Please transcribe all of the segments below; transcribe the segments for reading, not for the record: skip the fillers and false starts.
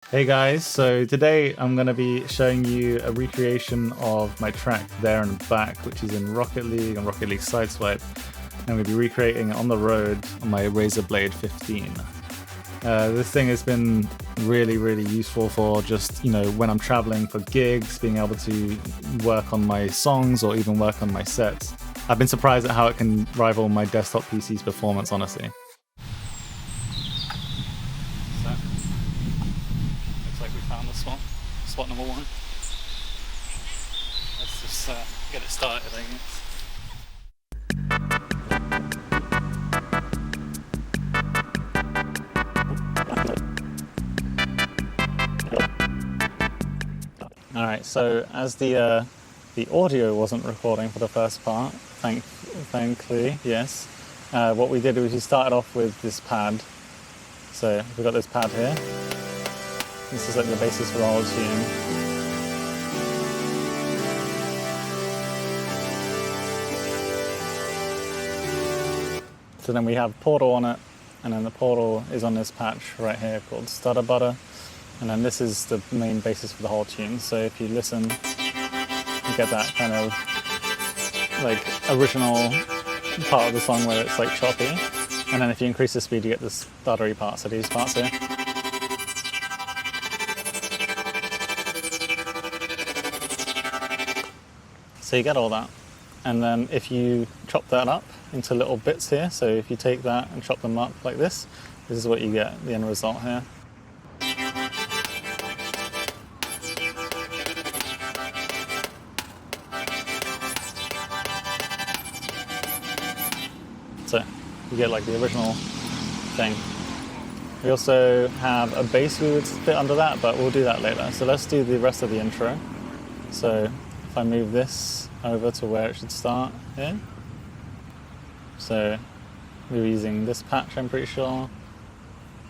Hey guys, so today I'm going to be showing you a recreation of my track There and Back, which is in Rocket League and Rocket League Sideswipe. I'm going to be recreating it on the road on my Razer Blade 15. This thing has been really useful for just, when I'm traveling for gigs, being able to work on my songs or even work on my sets. I've been surprised at how it can rival my desktop PC's performance, honestly. Like we found the spot number one. Let's just get it started, I guess. Alright, so as the audio wasn't recording for the first part, thankfully, yes, what we did was we started off with this pad. So we've got this pad here. This is like the basis for the whole tune. So then we have Portal on it, and then the Portal is on this patch right here called Stutter Butter, and then this is the main basis for the whole tune. So if you listen, you get that kind of like original part of the song where it's like choppy, and then if you increase the speed you get this stuttery part, so these parts here. So you get all that, and then if you chop that up into little bits here, so if you take that and chop them up like this is what you get, the end result here. So you get like the original thing. We also have a bass we would fit under that, but we'll do that later. So let's do the rest of the intro. So if I move this over to where it should start here. So we were using this patch, I'm pretty sure.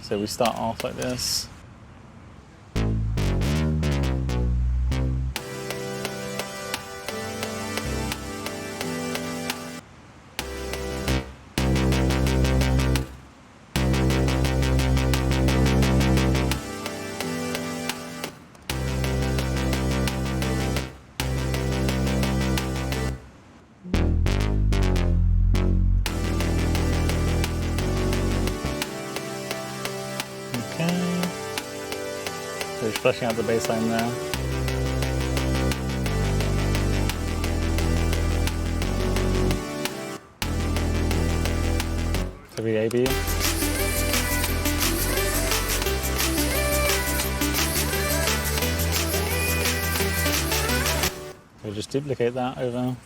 So we start off like this. So just fleshing out the bass line there. So we A-B. We just duplicate that over.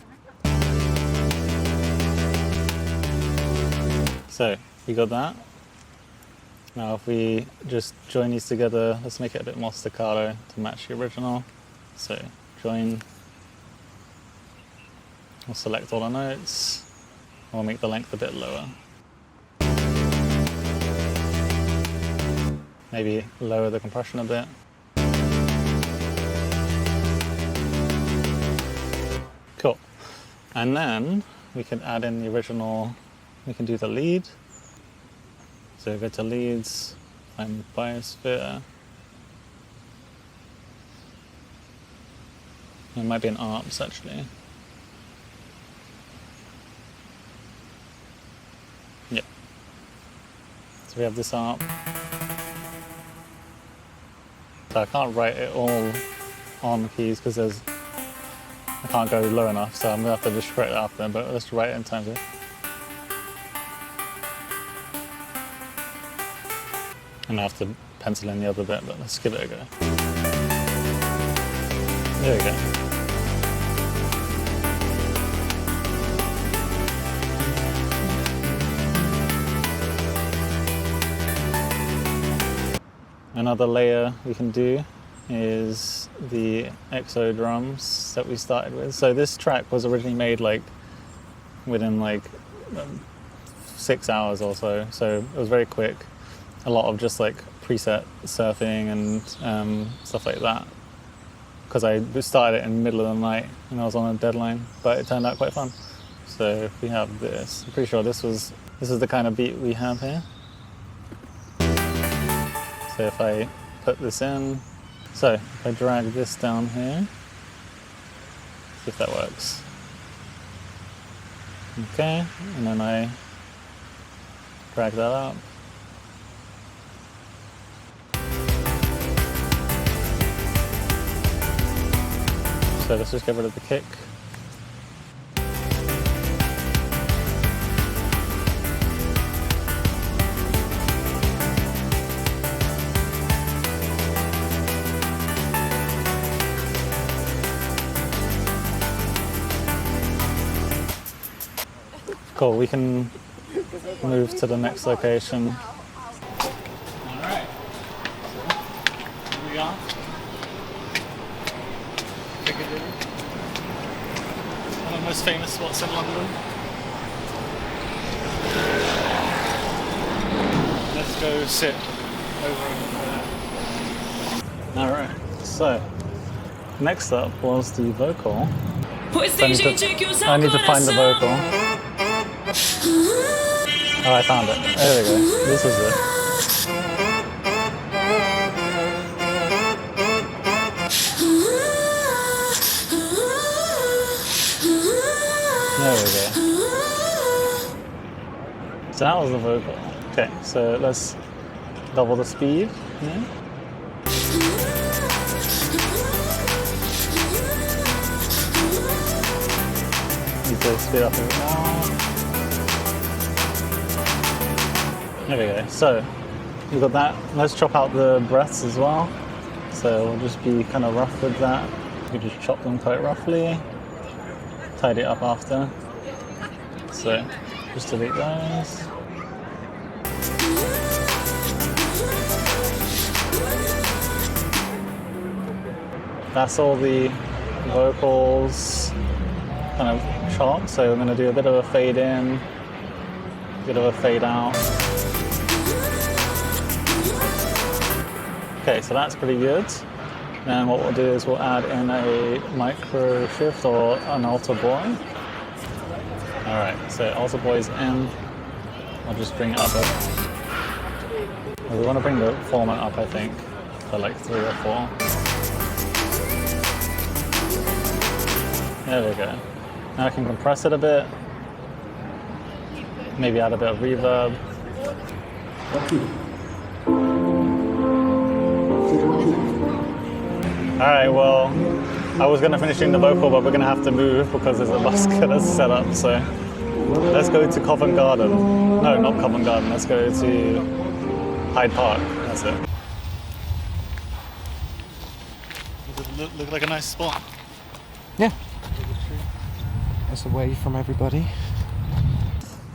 So we got that. Now if we just join these together, let's make it a bit more staccato to match the original. So join, we'll select all the notes, and we'll make the length a bit lower. Maybe lower the compression a bit. Cool. And then we can add in the original, we can do the lead. So go to leads, find biosphere. It might be an ARPS actually. Yep. So we have this ARP. So I can't write it all on the keys because I can't go low enough, so I'm gonna have to just write it up there, but let's write it in time here. And I have to pencil in the other bit, but let's give it a go. There we go. Another layer we can do is the exo drums that we started with. So this track was originally made within 6 hours or so. So it was very quick. A lot of just preset surfing and stuff like that. Because I started it in the middle of the night and I was on a deadline, but it turned out quite fun. So we have this. I'm pretty sure this is the kind of beat we have here. So if I put this in. So if I drag this down here, see if that works. Okay, and then I drag that up. So let's just get rid of the kick. Cool, we can move to the next location. Alright, so here we are. One of the most famous spots in London. Let's go sit over there. Alright, so next up was the vocal. So I need to find the vocal. Oh, I found it. There we go. This is it. There we go. So that was the vocal. Okay, so let's double the speed. Yeah. Need to speed up a bit more. There we go. So we've got that. Let's chop out the breaths as well. So we'll just be kind of rough with that. We just chop them quite roughly. Tidy it up after. So just delete those. That's all the vocals kind of chopped. So we're going to do a bit of a fade in, a bit of a fade out. Okay, so that's pretty good. Then what we'll do is we'll add in a micro shift or an alter buoy. Alright, so alter buoy's in. I'll just bring it up. We want to bring the format up, I think, for like 3 or 4. There we go. Now I can compress it a bit. Maybe add a bit of reverb. Alright, well, I was going to finish doing the vocal, but we're going to have to move because there's a basket that's set up, so let's go to Covent Garden. No, not Covent Garden, let's go to Hyde Park, that's it. Does it look like a nice spot? Yeah. It's away from everybody.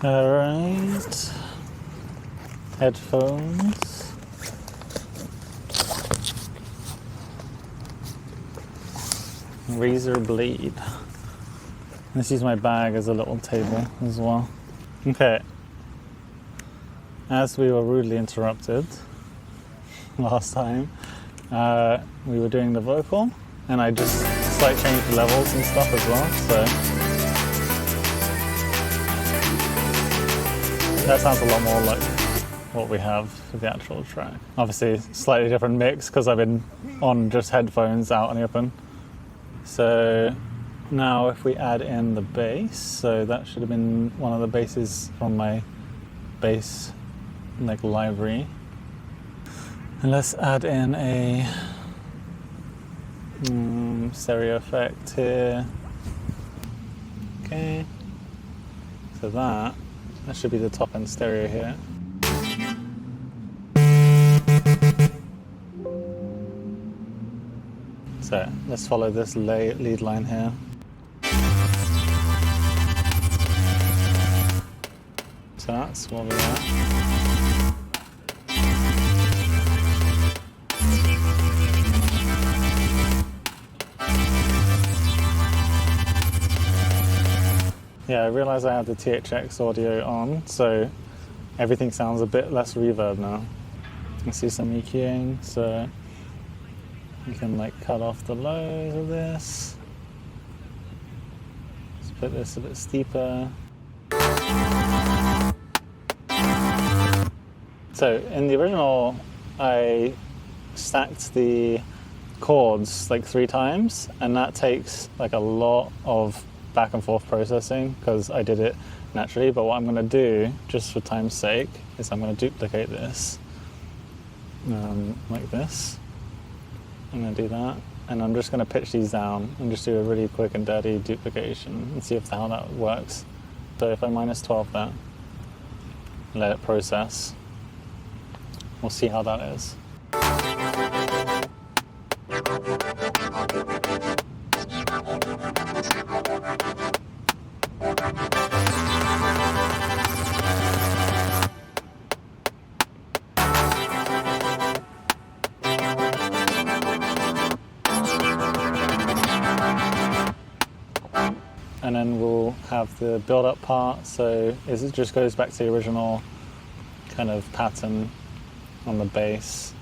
Alright. Headphones. Razer blade. Let's use my bag as a little table as well. Okay. As we were rudely interrupted last time, we were doing the vocal, and I just slightly changed the levels and stuff as well, so that sounds a lot more like what we have for the actual track. Obviously, slightly different mix because I've been on just headphones out in the open. So now if we add in the bass, so that should have been one of the basses from my bass like library. And let's add in a stereo effect here. Okay. So that should be the top end stereo here. So let's follow this lead line here. So that's what we're at. Yeah, I realised I had the THX audio on, so everything sounds a bit less reverb now. You can see some EQing, so you can like cut off the lows of this. Let's put this a bit steeper. So in the original, I stacked the chords like 3 times, and that takes like a lot of back and forth processing because I did it naturally. But what I'm going to do, just for time's sake, is I'm going to duplicate this like this. I'm going to do that, and I'm just going to pitch these down and just do a really quick and dirty duplication and see how that works. So if I -12 that, let it process, we'll see how that is. And then we'll have the build-up part, so it just goes back to the original kind of pattern on the bass.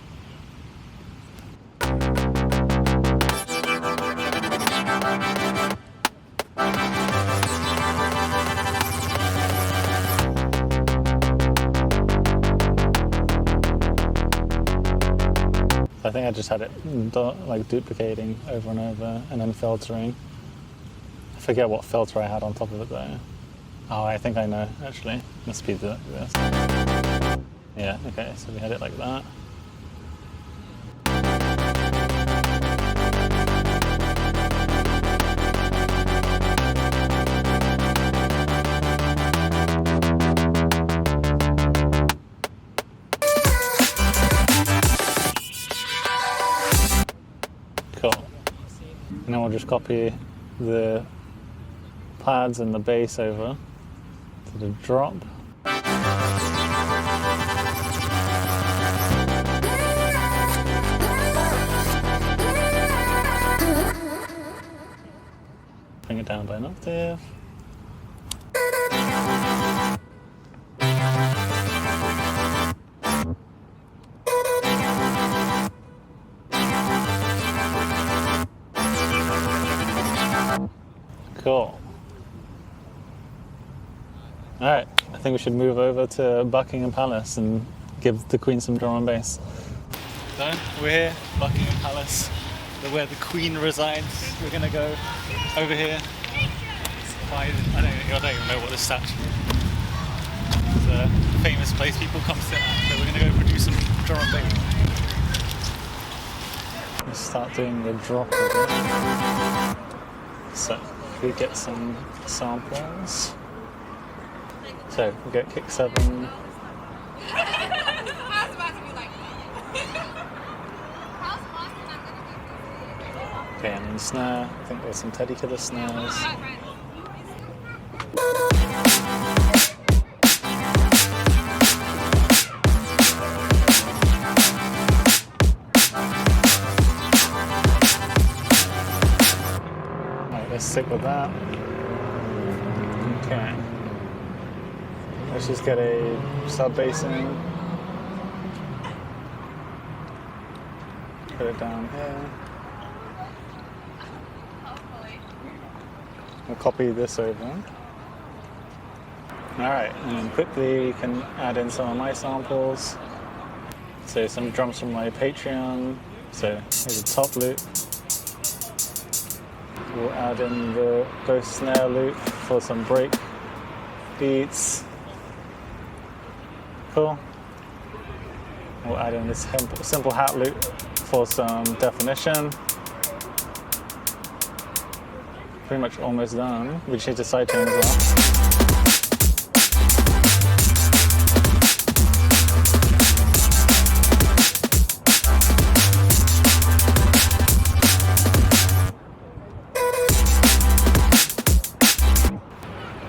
I think I just had it like duplicating over and over and then filtering. I forget what filter I had on top of it though. Oh, I think I know actually. Let's speed this. Yeah, okay, so we had it like that. Cool. And then we'll just copy the pads and the bass over to the drop. Bring it down by an octave. Cool. Alright, I think we should move over to Buckingham Palace and give the Queen some drum and bass. So, we're here, Buckingham Palace, where the Queen resides. We're going to go over here. I don't even know what this statue is. It's a famous place people come sit at, so we're going to go produce some drum and bass. Let's start doing the drop of it. So, we get some samples. So we get kick 7. Okay, and then snare. I think there's some Teddy Killer snares. Alright, let's stick with that. Okay. Let's just get a sub bass in. Put it down here. We'll copy this over. Alright, and quickly we can add in some of my samples. So some drums from my Patreon. So here's a top loop. We'll add in the ghost snare loop for some break beats. Cool. We'll add in this simple hat loop for some definition. Pretty much almost done. We just need to sidechain as well.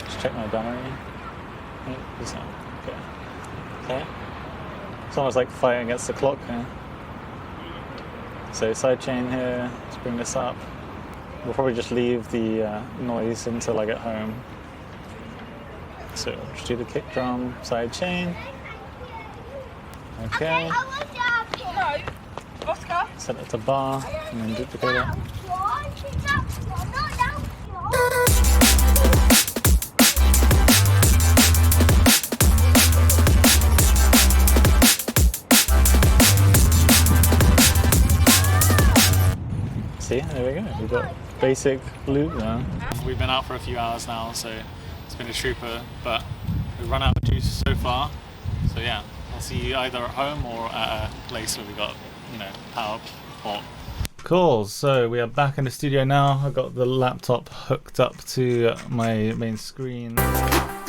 Just check my diary. Okay. It's almost like fighting against the clock here. So sidechain here, let's bring this up. We'll probably just leave the noise until I get home. So just do the kick drum, sidechain. Okay. Set it to bar and then duplicate it. See, there we go. We've got basic loop now. We've been out for a few hours now, so it's been a trooper, but we've run out of juice so far. So yeah, I'll see you either at home or at a place where we got, you know, power port. Cool, so we are back in the studio now. I've got the laptop hooked up to my main screen.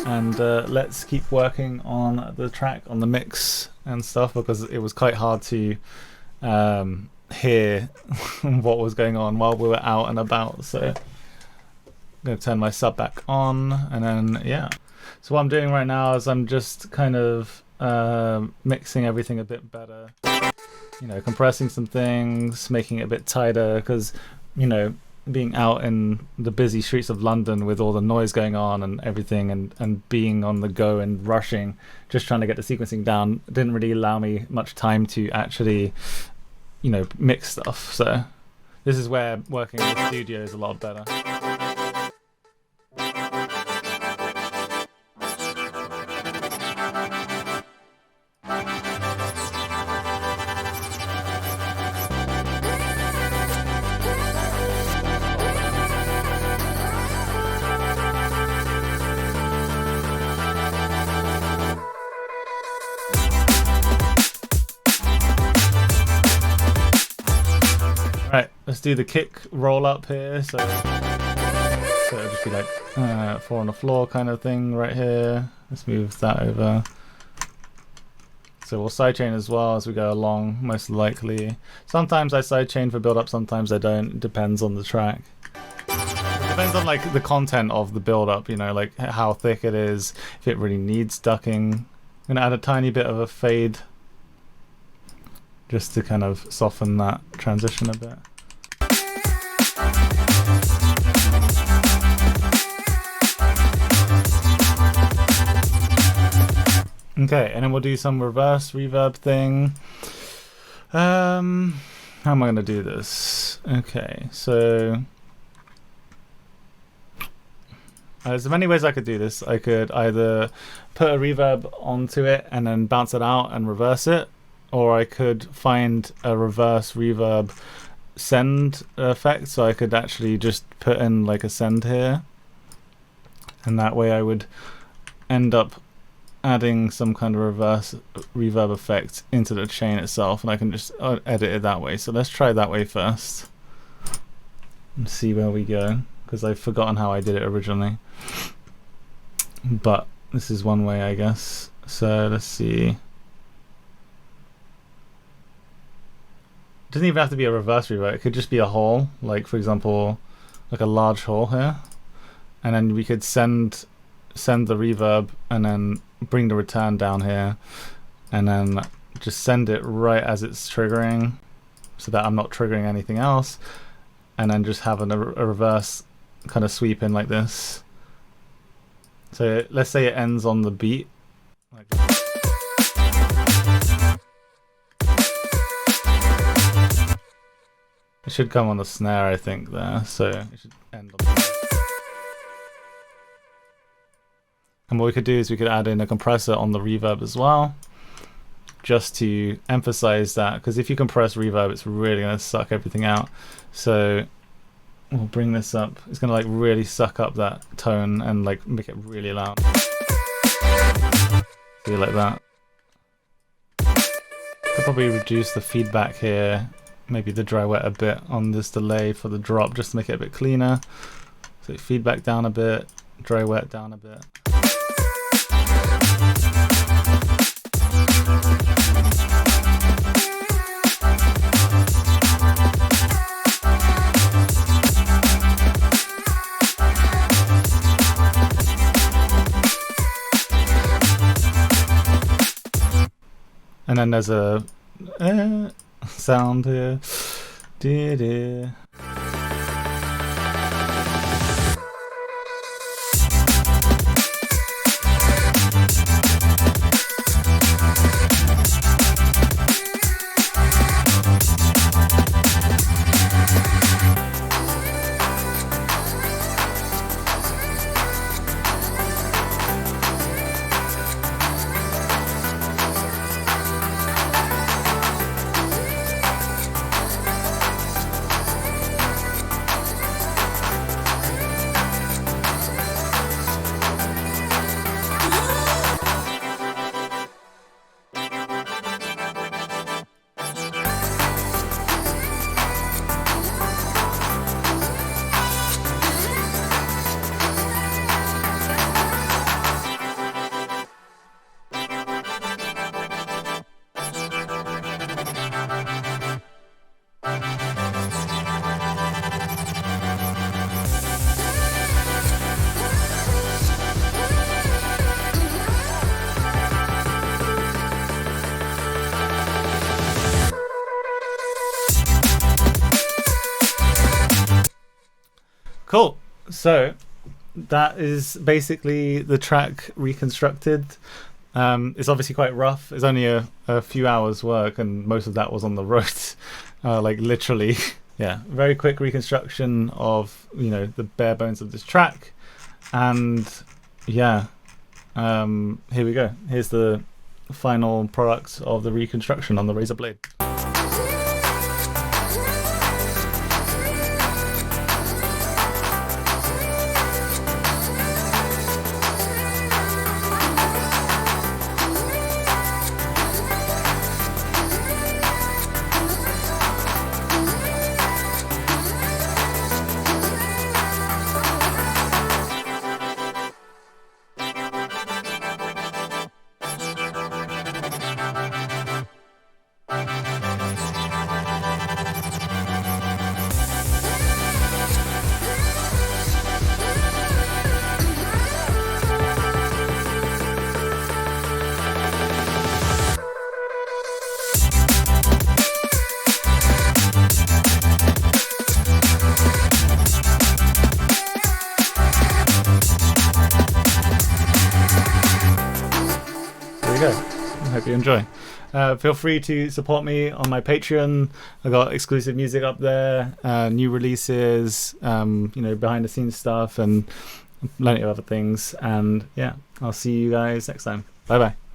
And let's keep working on the track, on the mix and stuff, because it was quite hard to hear what was going on while we were out and about. So I'm going to turn my sub back on, and then yeah. So what I'm doing right now is I'm just kind of mixing everything a bit better. You know, compressing some things, making it a bit tighter, because, you know, being out in the busy streets of London with all the noise going on and everything, and being on the go and rushing, just trying to get the sequencing down, didn't really allow me much time to actually, you know, mix stuff. So this is where working in the studio is a lot better. Right, let's do the kick roll up here. So it'll just be like 4 on the floor kind of thing right here. Let's move that over. So we'll sidechain as well as we go along, most likely. Sometimes I sidechain for build up, sometimes I don't. It depends on the track. It depends on like the content of the build up, you know, like how thick it is, if it really needs ducking. I'm gonna add a tiny bit of a fade just to kind of soften that transition a bit. Okay, and then we'll do some reverse reverb thing. How am I going to do this? Okay, so there's many ways I could do this. I could either put a reverb onto it and then bounce it out and reverse it, or I could find a reverse reverb send effect, so I could actually just put in like a send here, and that way I would end up adding some kind of reverse reverb effect into the chain itself, and I can just edit it that way. So let's try that way first and see where we go, because I've forgotten how I did it originally, but this is one way, I guess. So let's see. It doesn't even have to be a reverse reverb, it could just be a hole, like for example like a large hole here, and then we could send the reverb and then bring the return down here, and then just send it right as it's triggering, so that I'm not triggering anything else, and then just having a reverse kind of sweep in like this. So let's say it ends on the beat like this. It should come on the snare, I think, there, so it should end on the... And what we could do is we could add in a compressor on the reverb as well, just to emphasize that, because if you compress reverb, it's really going to suck everything out. So we'll bring this up. It's going to like really suck up that tone and like make it really loud. See, like that. Could probably reduce the feedback here, maybe the dry wet a bit on this delay for the drop, just to make it a bit cleaner. So feedback down a bit, dry wet down a bit. And then there's a sound here. Cool. So that is basically the track reconstructed. It's obviously quite rough. It's only a few hours work, and most of that was on the road, like literally. Yeah, very quick reconstruction of the bare bones of this track, and yeah, here we go. Here's the final product of the reconstruction on the Razer Blade. Go. I hope you enjoy. Feel free to support me on my Patreon. I got exclusive music up there, new releases, behind the scenes stuff, and plenty of other things. And yeah, I'll see you guys next time. Bye bye.